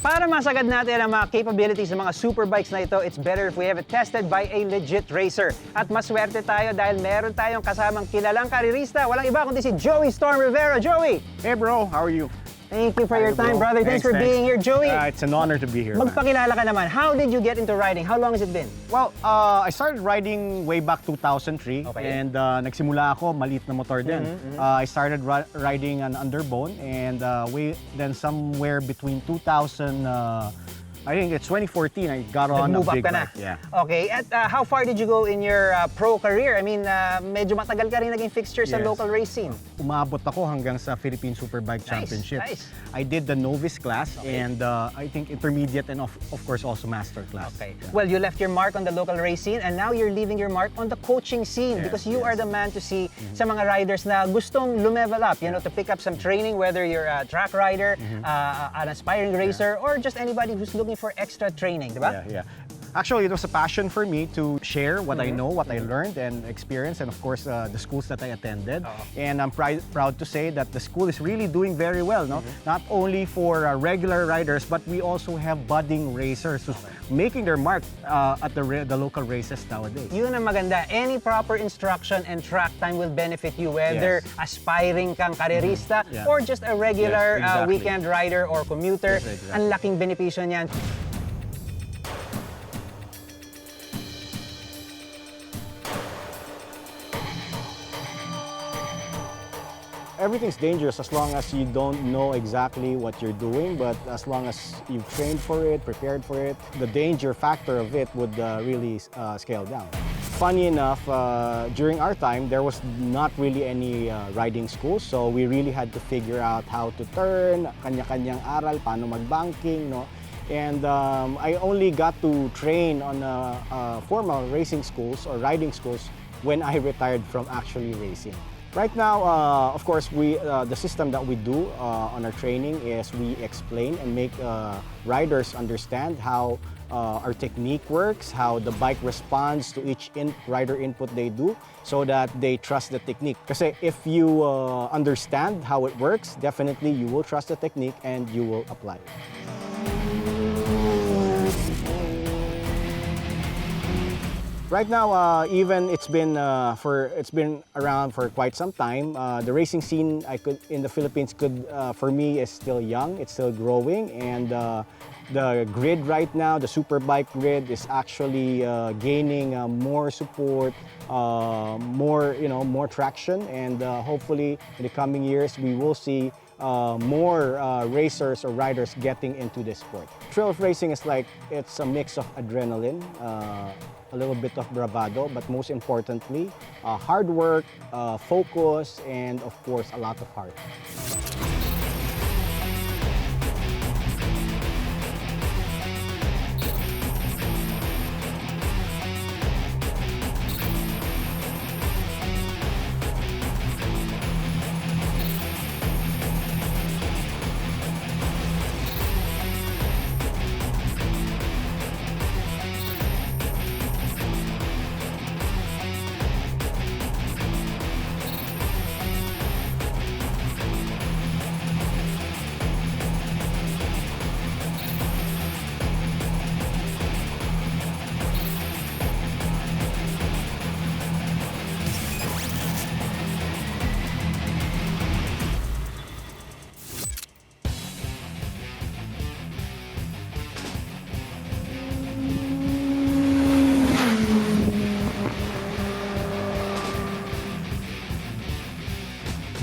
Para masagad natin ang mga capabilities ng mga superbikes na ito, it's better if we have it tested by a legit racer. At maswerte tayo dahil meron tayong kasamang kilalang karirista. Walang iba kundi si Joey Storm Rivero. Joey! Hey bro, how are you? Thank you for your time, brother. Thanks for being here. Joey, It's an honor to be here. Man. magpakilala ka naman. How did you get into riding? How long has it been? Well, I started riding way back 2003 Okay. and nagsimula ako, maliit na motor din. I started riding an underbone and then somewhere between 2000, I think it's 2014, I got on a Nag-move up big ka na. bike. Yeah. Okay, at how far did you go in your pro career? I mean, medyo matagal ka rin naging fixture sa Yes. local race scene. Umabot ako hanggang sa Philippine Superbike Championship. nice. I did the novice class and I think intermediate and of course also master class. Okay. Yeah. Well, you left your mark on the local race scene and now you're leaving your mark on the coaching scene Yes, because you yes. are the man to see sa mga riders na gustong lumevel up, you know, to pick up some training, whether you're a track rider, an aspiring racer, or just anybody who's looking for extra training, di ba? Yeah. Actually, it was a passion for me to share what I know, what I learned and experienced, and of course, the schools that I attended. And I'm proud to say that the school is really doing very well, no? Not only for regular riders, but we also have budding racers who's making their mark at the local races nowadays. Yun ang maganda. Any proper instruction and track time will benefit you, whether aspiring kang karerista Yeah. or just a regular Yes, exactly. weekend rider or commuter. Yes, exactly. Ang laking benepisyo niyan. Everything's dangerous as long as you don't know exactly what you're doing, but as long as you've trained for it, prepared for it, the danger factor of it would really scale down. Funny enough, during our time, there was not really any riding schools, so we really had to figure out how to turn, kanya-kanyang aral, paano mag-banking, no? And I only got to train on formal racing schools or riding schools when I retired from actually racing. Right now, of course, the system that we do on our training is we explain and make riders understand how our technique works, how the bike responds to each rider input they do, so that they trust the technique. Kasi if you understand how it works, definitely you will trust the technique and you will apply it. Right now, even it's been around for quite some time. The racing scene in the Philippines for me is still young. It's still growing, and the grid right now, the superbike grid, is actually gaining more support, more traction, and hopefully in the coming years we will see more racers or riders getting into this sport. Trail racing is it's a mix of adrenaline, a little bit of bravado, but most importantly, hard work, focus, and of course, a lot of heart.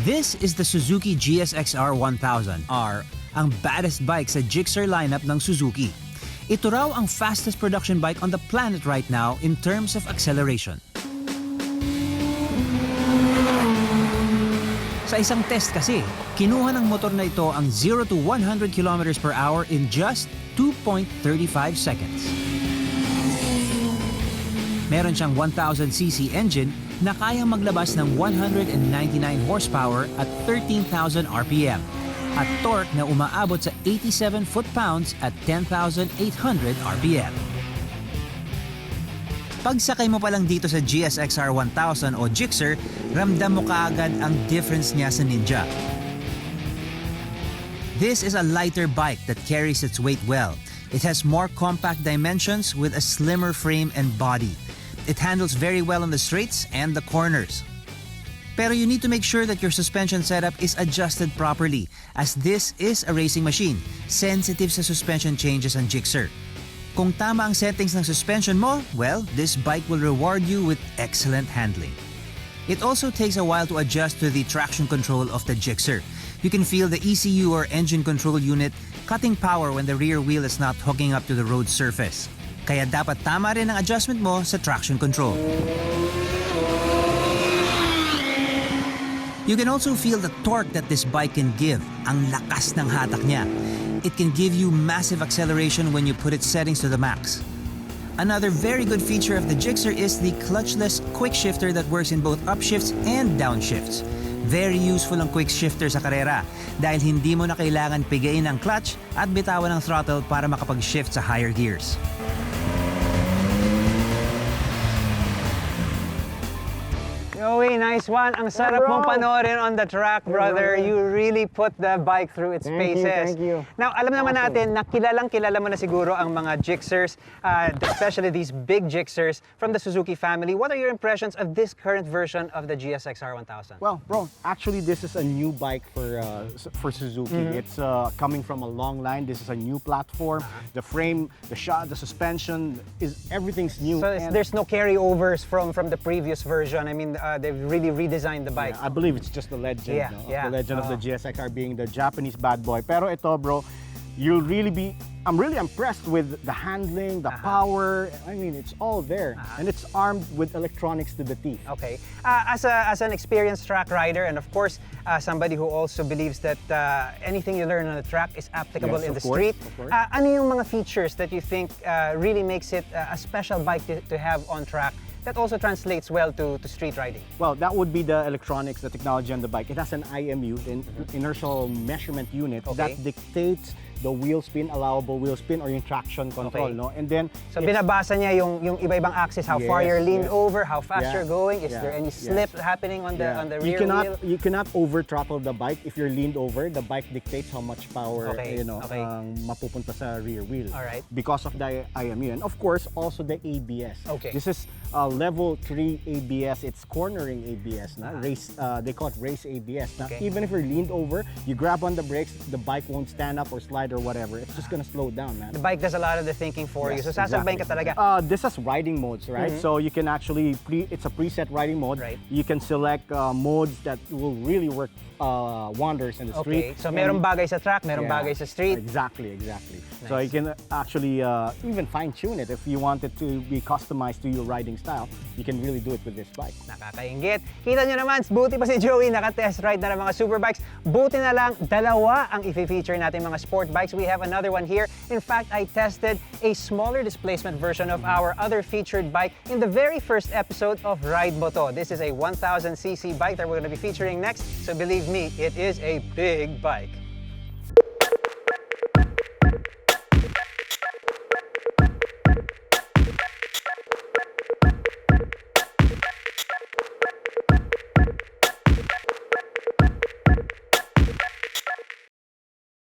This is the Suzuki GSXR-1000R, ang baddest bike sa Gixxer lineup ng Suzuki. Ito raw ang fastest production bike on the planet right now in terms of acceleration. Sa isang test kasi, kinuha ng motor na ito ang 0 to 100 km per hour in just 2.35 seconds. Meron siyang 1000cc engine na kayang maglabas ng 199 horsepower at 13,000 RPM at torque na umaabot sa 87 foot-pounds at 10,800 RPM. Pagsakay mo pa lang dito sa GSXR-1000 o Gixxer, ramdam mo kaagad ang difference niya sa Ninja. This is a lighter bike that carries its weight well. It has more compact dimensions with a slimmer frame and body. It handles very well on the straights and the corners. Pero you need to make sure that your suspension setup is adjusted properly, as this is a racing machine, sensitive sa suspension changes ang Gixxer. Kung tama ang settings ng suspension mo, well, this bike will reward you with excellent handling. It also takes a while to adjust to the traction control of the Gixxer. You can feel the ECU or engine control unit cutting power when the rear wheel is not hooking up to the road surface. Kaya dapat tama rin ang adjustment mo sa traction control. You can also feel the torque that this bike can give, ang lakas ng hatak niya. It can give you massive acceleration when you put its settings to the max. Another very good feature of the Gixxer is the clutchless quick shifter that works in both upshifts and downshifts. Very useful ang quick shifter sa karera dahil hindi mo na kailangan pigain ang clutch at bitawan ang throttle para makapag-shift sa higher gears. Joey, nice one. Ang sarap mong panoorin on the track, brother. You really put the bike through its paces. Thank you. Now, alam naman natin na kilala mo na siguro ang mga Gixxers, especially these big Gixxers from the Suzuki family. What are your impressions of this current version of the GSXR-1000? Well, bro, actually this is a new bike for Suzuki. It's coming from a long line. This is a new platform. The frame, the shot, the suspension, everything's new. So there's no carryovers from the previous version. I mean, they've really redesigned the bike. I believe it's just the legend, the legend of the GSXR being the Japanese bad boy. Pero ito, bro, I'm really impressed with the handling, the power. I mean, it's all there. And it's armed with electronics to the teeth. Okay. As an experienced track rider, and of course, somebody who also believes that anything you learn on the track is applicable in the street, ano yung mga features that you think really makes it a special bike to have on track that also translates well to street riding? Well, that would be the electronics, the technology on the bike. It has an IMU, an inertial measurement unit, that dictates the wheel spin, allowable wheel spin, or yung traction control, no? And then so binabasa niya yung iba-ibang axis, how far you're leaned over, how fast you're going, is there any slip happening on the rear wheel? You cannot over throttle the bike if you're leaned over. The bike dictates how much power mapupunta sa rear wheel. Alright. Because of the IMU, and of course also the ABS. Okay. This is level 3 ABS. It's cornering ABS, na race. They call it race ABS. Now, even if you're leaned over, you grab on the brakes, the bike won't stand up or slide or whatever. It's just gonna slow down, man. The bike does a lot of the thinking for you. So sasabayin ka talaga. This has riding modes, right? So you can actually it's a preset riding mode. Right. You can select modes that will really work wonders in the street. Okay. So merong bagay sa track, merong bagay sa street. Exactly. Nice. So you can actually even fine-tune it if you want it to be customized to your riding style. You can really do it with this bike. Nakakaingit. Kita nyo naman, buti pa si Joey naka-test ride na ng mga superbikes. Buti na lang, dalawa ang i-feature natin mga sport bikes. We have another one here. In fact, I tested a smaller displacement version of our other featured bike in the very first episode of Ride Moto. This is a 1000cc bike that we're going to be featuring next. So believe me, it is a big bike.